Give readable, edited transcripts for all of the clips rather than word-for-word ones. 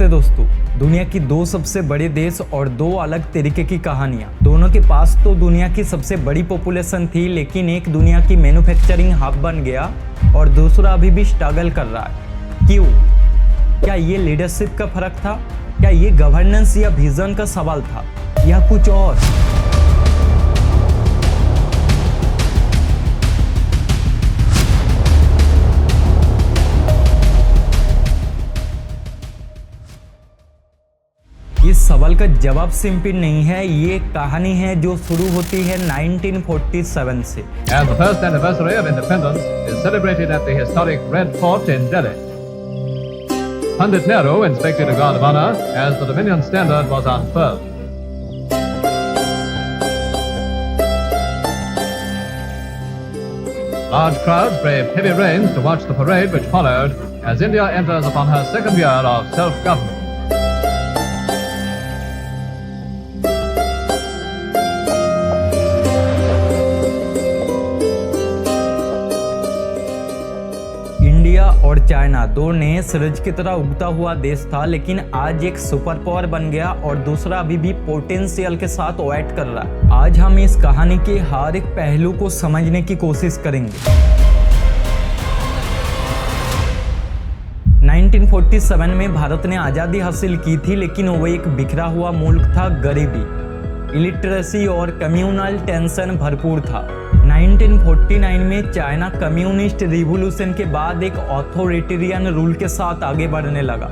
नमस्ते दोस्तों। दुनिया की दो सबसे बड़े देश और दो अलग तरीके की कहानियां। दोनों के पास तो दुनिया की सबसे बड़ी पॉपुलेशन थी, लेकिन एक दुनिया की मैन्युफैक्चरिंग हब बन गया और दूसरा अभी भी स्ट्रगल कर रहा है। क्यों? क्या ये लीडरशिप का फर्क था? क्या ये गवर्नेंस या विजन का सवाल था, या कुछ और? इस सवाल का जवाब सिंपल नहीं है। ये एक कहानी है जो शुरू होती है 1947 से। And the first anniversary of independence is celebrated at the historic Red Fort in Delhi. Pandit Nehru inspected a guard of honor as the Dominion standard was unfurled. Large crowds braved heavy rains to watch the parade which followed as India enters upon her second year of self-government. India और China दो नए सूरज की तरह उगता हुआ देश था, लेकिन आज एक सुपर पावर बन गया और दूसरा अभी भी पोटेंशियल के साथ वेट कर रहा है। आज हम इस कहानी के हर एक पहलू को समझने की कोशिश करेंगे। 1947 में भारत ने आज़ादी हासिल की थी, लेकिन वो एक बिखरा हुआ मुल्क था। गरीबी, इलिटरेसी और कम्युनल टेंशन भरपूर था। 1949 में चाइना कम्युनिस्ट रिवॉल्यूशन के बाद एक ऑथोरिटेरियन रूल के साथ आगे बढ़ने लगा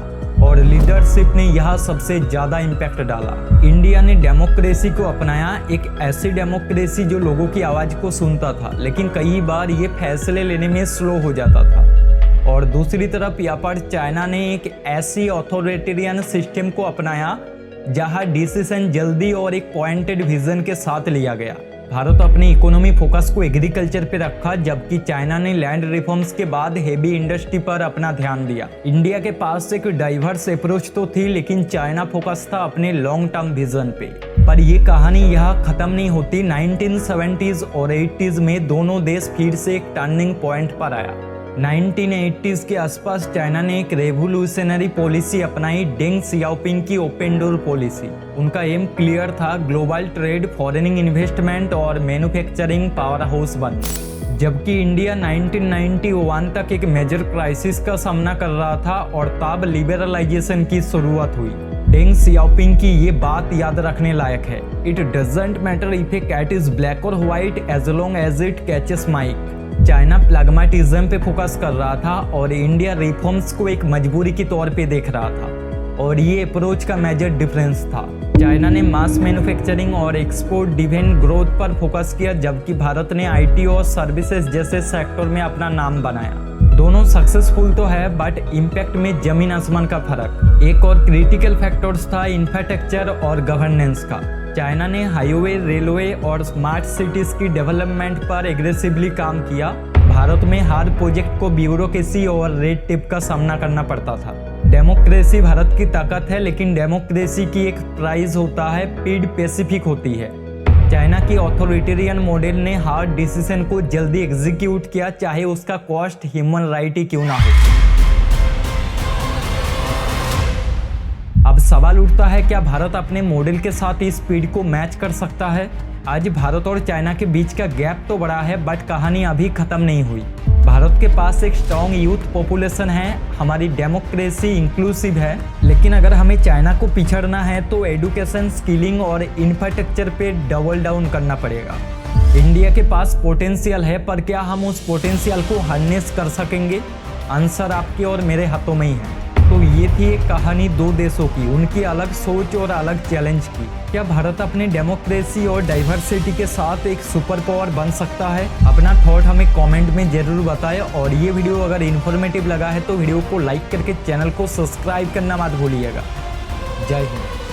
और लीडरशिप ने यह सबसे ज़्यादा इम्पैक्ट डाला। इंडिया ने डेमोक्रेसी को अपनाया, एक ऐसी डेमोक्रेसी जो लोगों की आवाज़ को सुनता था, लेकिन कई बार ये फैसले लेने में स्लो हो जाता था। और दूसरी तरफ यहाँ पर चाइना ने एक ऐसी ऑथोरिटेरियन सिस्टम को अपनाया जहाँ डिसीजन जल्दी और एक पॉइंटेड विजन के साथ लिया गया। भारत अपनी इकोनॉमी फोकस को एग्रीकल्चर पे रखा, जबकि चाइना ने लैंड रिफॉर्म्स के बाद हेवी इंडस्ट्री पर अपना ध्यान दिया। इंडिया के पास एक डाइवर्स अप्रोच तो थी, लेकिन चाइना फोकस था अपने लॉन्ग टर्म विजन पे। पर ये कहानी यहाँ खत्म नहीं होती। 1970s और 80s में दोनों देश फिर से एक टर्निंग पॉइंट पर आया। 1980s के आसपास चाइना ने एक रेवोल्यूशनरी पॉलिसी अपनाई, डेंग सियाओपिंग की ओपन डोर पॉलिसी। उनका एम क्लियर था, ग्लोबल ट्रेड, फॉरेन इन्वेस्टमेंट और मैन्युफैक्चरिंग पावर हाउस बनना। जबकि इंडिया 1991 तक एक मेजर क्राइसिस का सामना कर रहा था और तब लिबरलाइजेशन की शुरुआत हुई। डेंग सियाओपिंग की ये बात याद रखने लायक है, it doesn't matter if a cat is black और white as long as it catches mice. China pragmatism पे फोकस कर रहा था और इंडिया रिफॉर्म्स को एक मजबूरी के तौर पे देख रहा था, और ये अप्रोच का मेजर डिफरेंस था। चाइना ने मास मैन्युफैक्चरिंग और एक्सपोर्ट ड्रिवन ग्रोथ पर फोकस किया, जबकि भारत ने आईटी और सर्विसेज जैसे सेक्टर में अपना नाम बनाया। दोनों सक्सेसफुल तो है, बट इम्पैक्ट में जमीन आसमान का फर्क। एक और क्रिटिकल फैक्टर्स था इंफ्रास्ट्रक्चर और गवर्नेंस का। चाइना ने हाईवे, रेलवे और स्मार्ट सिटीज की डेवलपमेंट पर एग्रेसिवली काम किया। भारत में हर प्रोजेक्ट को ब्यूरोक्रेसी और रेड टेप का सामना करना पड़ता था। डेमोक्रेसी भारत की ताकत है, लेकिन डेमोक्रेसी की एक प्राइस होता है, स्पीड स्पेसिफिक होती है। चाइना की ऑथोरिटेरियन मॉडल ने हार्ड डिसीजन को जल्दी एग्जीक्यूट किया, चाहे उसका कॉस्ट ह्यूमन राइट ही क्यों ना हो। अब सवाल उठता है, क्या भारत अपने मॉडल के साथ इस स्पीड को मैच कर सकता है? आज भारत और चाइना के बीच का गैप तो बड़ा है, बट कहानी अभी खत्म नहीं हुई। भारत के पास एक स्ट्रॉन्ग यूथ पॉपुलेशन है, हमारी डेमोक्रेसी इंक्लूसिव है, लेकिन अगर हमें चाइना को पिछड़ना है तो एडुकेशन, स्किलिंग और इंफ्रास्ट्रक्चर पे डबल डाउन करना पड़ेगा। इंडिया के पास पोटेंशियल है, पर क्या हम उस पोटेंशियल को हार्नेस कर सकेंगे? आंसर आपके और मेरे हाथों में ही है। तो ये थी एक कहानी दो देशों की, उनकी अलग सोच और अलग चैलेंज की। क्या भारत अपने डेमोक्रेसी और डाइवर्सिटी के साथ एक सुपर पावर बन सकता है? अपना थॉट हमें कमेंट में जरूर बताएं, और ये वीडियो अगर इन्फॉर्मेटिव लगा है तो वीडियो को लाइक करके चैनल को सब्सक्राइब करना मत भूलिएगा। जय हिंद।